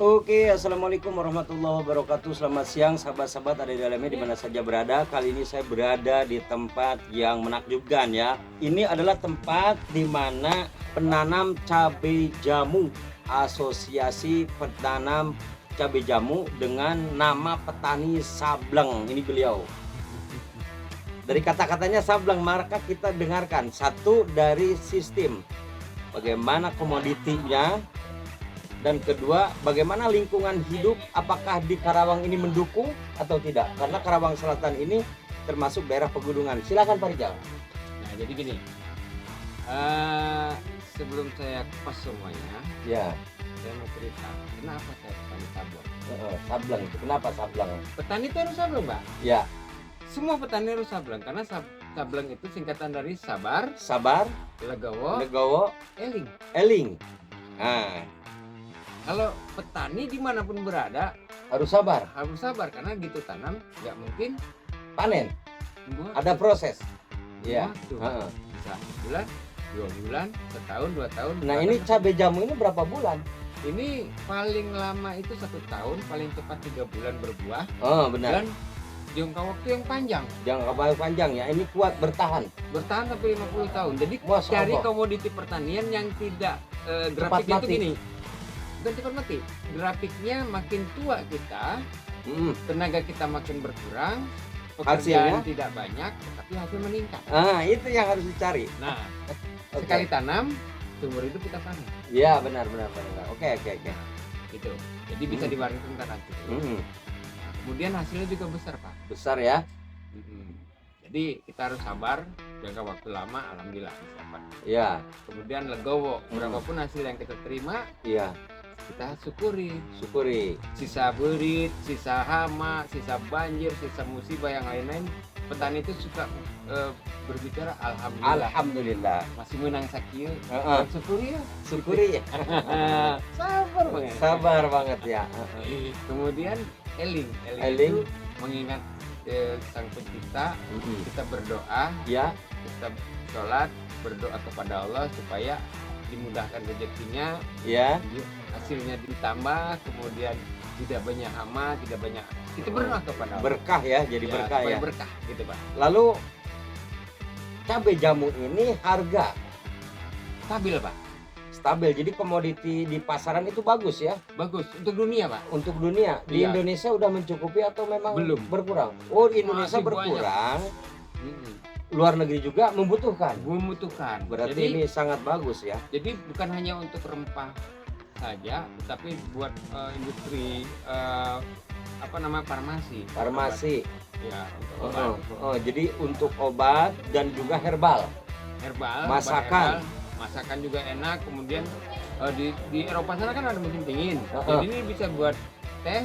Oke, assalamualaikum warahmatullahi wabarakatuh. Selamat siang, sahabat-sahabat ada di dalamnya di mana saja berada. Kali ini saya berada di tempat yang menakjubkan ya. Ini adalah tempat di mana penanam cabai jamu, Asosiasi Penanam Cabai Jamu dengan nama Petani Sableng. Ini beliau. Dari kata-katanya Sableng, maka kita dengarkan satu dari sistem bagaimana komoditinya. Dan kedua, bagaimana lingkungan hidup, apakah di Karawang ini mendukung atau tidak? Karena Karawang Selatan ini termasuk daerah pegunungan. Silakan Pak Rijal. Nah, jadi gini, sebelum saya kupas semuanya, Ya, saya mau cerita kenapa saya petani sableng. Sableng itu. Kenapa Sableng? Petani itu harus sableng, Mbak. Ya, Semua petani harus sableng karena sableng itu singkatan dari sabar, sabar, legowo, legowo, eling. eling. Nah, Kalau petani dimanapun berada harus sabar, harus sabar karena gitu tanam nggak mungkin panen. buat Ada proses. Ya. waktu. Heeh. Bisa sebulan, 2 bulan, setahun, 2 tahun. Nah, ini cabai jamu ini berapa bulan? Ini paling lama itu 1 tahun, paling cepat 3 bulan berbuah. Oh, benar. Dan jangka waktu yang panjang, Jangka panjang ya. Ini kuat bertahan. bertahan sampai 50 tahun. Jadi Masya cari Allah. komoditi pertanian yang tidak grafiknya itu mati. gini. Bukan cepat mati. Grafiknya makin tua kita, Mm. tenaga kita makin berkurang, Hasilnya? pekerjaan tidak banyak, tapi hasil meningkat. Ah, itu yang harus dicari. Nah, Oke. sekali tanam, seumur hidup kita panen. Ya, benar. Oke. Gitu. Jadi bisa Hmm. diwariskan ke anak cucu. Mm. Kemudian hasilnya juga besar, Pak. Besar ya. Jadi kita harus sabar, jangka waktu lama, alhamdulillah bisa, Pak. Ya, Kemudian legowo, berapapun hasil yang kita terima, iya, kita syukuri. syukuri. Sisa berit, sisa hama, sisa banjir, sisa musibah yang lain-lain, petani itu suka berbicara alhamdulillah. Alhamdulillah. Masih menang sakit, Heeh. syukuri ya. Syukuri ya. Sabar banget. Sabar banget ya. Kemudian eling Eling. itu mengingat sang pencipta, Mm-mm. kita berdoa, Ya, kita sholat, berdoa kepada Allah supaya dimudahkan rezekinya, ya. hasilnya ditambah, kemudian tidak banyak hama, tidak banyak, kita berdoa kepada Allah. Berkah ya, jadi Ya, berkah supaya ya. berkah gitu, Pak. Lalu cabai jamu ini harga Stabil, Pak. stabil. Jadi komoditi di pasaran itu bagus ya Bagus untuk dunia, Pak. untuk dunia. Di Iya. Indonesia udah mencukupi atau memang Belum. berkurang? Oh, di Indonesia Masih berkurang. Mm-mm. Luar negeri juga membutuhkan. Membutuhkan. Berarti Jadi, ini sangat bagus ya. jadi bukan hanya untuk rempah saja, tapi buat industri farmasi. Farmasi. Ya, untuk Oh, obat. jadi untuk obat dan juga herbal. Herbal, Masakan. obat herbal, masakan juga enak. Kemudian di Eropa sana kan ada musim dingin, Heeh. jadi ini bisa buat teh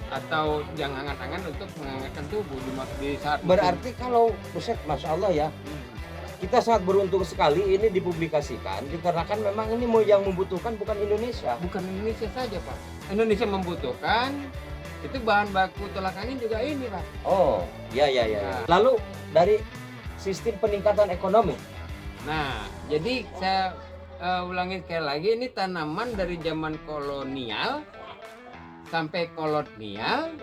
atau yang hangat-hangat untuk menghangatkan tubuh di saat musim. Berarti kalau buset, Masya Allah ya, kita sangat beruntung sekali ini dipublikasikan dikarenakan memang ini mau yang membutuhkan bukan Indonesia. Bukan Indonesia saja, Pak. Indonesia membutuhkan, itu bahan baku tolak angin juga ini, Pak. Oh, ya. Nah. Lalu dari sistem peningkatan ekonomi. Nah, jadi saya ulangi sekali lagi, ini tanaman dari zaman kolonial sampai kolonial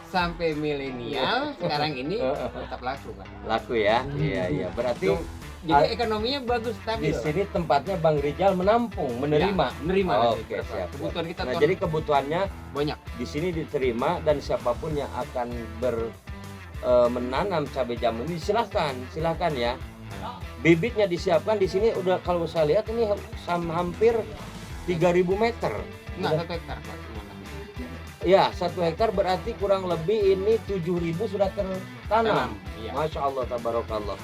sampai milenial, sekarang ini tetap laku, Pak. Laku ya. Iya. Berarti Tuh, jadi ekonominya bagus, di stabil. sini tempatnya Bang Rijal menampung, menerima. Ya, menerima. Oh, nanti oke, berapa. siap. Kebutuhan kita Nah, tuh jadi kebutuhannya banyak. di sini diterima dan siapapun yang akan menanam cabai jamu ini silahkan ya. Bibitnya disiapkan di sini udah, kalau saya lihat ini hampir 3.000 meter. Enggak 1 hektar, Pak. Ya, 1 hektar berarti kurang lebih ini 7.000 sudah tertanam. Iya. Masya Allah, tabarakallah.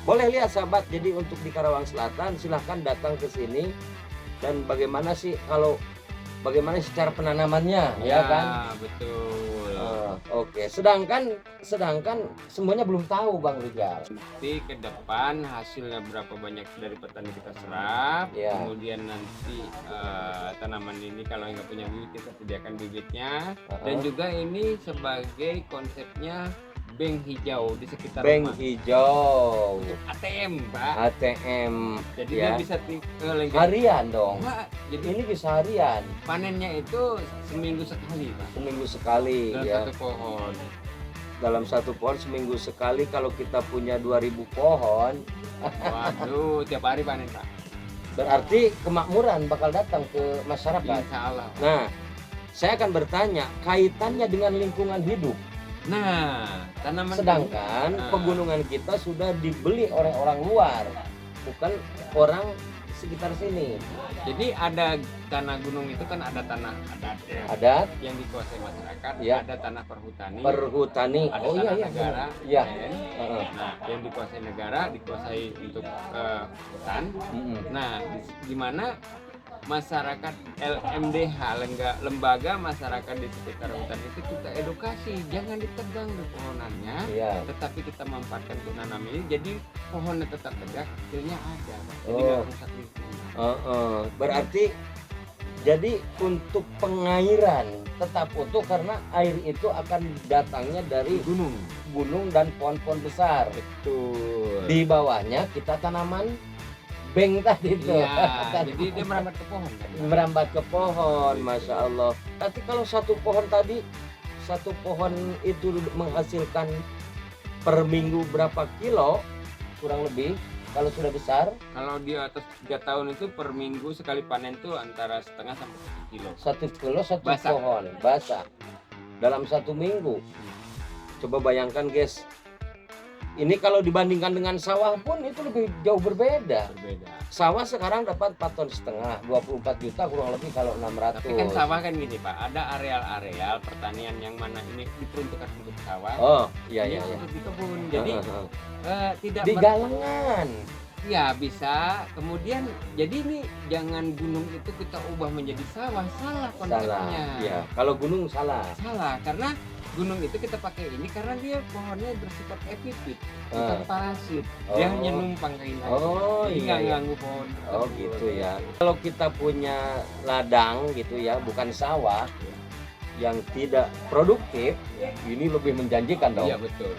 Boleh lihat sahabat, jadi untuk di Karawang Selatan silahkan datang ke sini. Dan bagaimana secara penanamannya, ya kan? Betul. Oke. Sedangkan semuanya belum tahu Bang Rijal. Nanti ke depan hasilnya berapa banyak dari petani kita serap, Ya. kemudian nanti tanaman ini kalau nggak punya bibit kita sediakan bibitnya, Uh-uh. dan juga ini sebagai konsepnya bank hijau di sekitar Bank rumah. hijau, Untuk ATM, Pak. ATM, Jadi ya. dia bisa lengket. Harian dong. Pak, jadi Ini bisa harian, panennya itu seminggu sekali, Pak. seminggu sekali Dalam ya. satu pohon. Dalam satu pohon seminggu sekali. Kalau kita punya 2000 pohon, Waduh, tiap hari panen, Pak. berarti kemakmuran bakal datang ke masyarakat. Insya Allah. Nah, saya akan bertanya kaitannya dengan lingkungan hidup. Nah, tanaman Sedangkan Nah. pegunungan kita sudah dibeli oleh orang luar, bukan orang sekitar sini. Jadi ada tanah gunung itu kan ada tanah adat ya, Adat, yang dikuasai masyarakat, Ya. ada tanah perhutani, perhutani. ada Oh iya tanah iya. negara, Iya. ya. Heeh. Nah, yang dikuasai negara dikuasai untuk hutan. Mm-mm. Nah, di mana masyarakat LMDH, lembaga masyarakat di sekitar hutan itu kita edukasi, jangan ditebang di pohonannya, Iya. tetapi kita manfaatkan untuk nanam ini, jadi pohonnya tetap tegak, hasilnya ada, Pak. Jadi Oh. nggak rusak lingkungan. Berarti jadi untuk pengairan tetap utuh karena air itu akan datangnya dari Gunung. gunung dan pohon-pohon besar. Betul. Di bawahnya kita tanaman beng tadi itu. Iya, jadi dia merambat ke pohon kan. Merambat ke pohon, masya Allah. Tapi kalau satu pohon tadi, satu pohon itu menghasilkan per minggu berapa kilo kurang lebih kalau sudah besar? Kalau di atas 3 tahun itu per minggu sekali panen tuh antara setengah sampai 1 kilo. 1 kilo satu Basah. pohon basah dalam 1 minggu. Coba bayangkan guys, ini kalau dibandingkan dengan sawah pun itu lebih jauh berbeda. Berbeda. Sawah sekarang dapat 4,5 ton, 24 juta kurang lebih kalau 600. Tapi kan sawah kan gini Pak, ada areal-areal pertanian yang mana ini diperuntukkan untuk sawah. Oh iya ini iya iya. untuk di kebun. Jadi tidak Di galengan. ya bisa. Kemudian jadi ini jangan gunung itu kita ubah menjadi sawah, salah Salah. konsepnya. Ya, kalau gunung salah. Salah karena gunung itu kita pakai ini karena dia pohonnya bersifat epifit, bukan parasit. Dia Oh. hanya numpang kayak ini. Oh, Jadi iya, nggak iya. ganggu pohon. Oh gitu ya. Kalau kita punya ladang gitu ya, bukan sawah yang tidak produktif, ini lebih menjanjikan dong. Iya betul.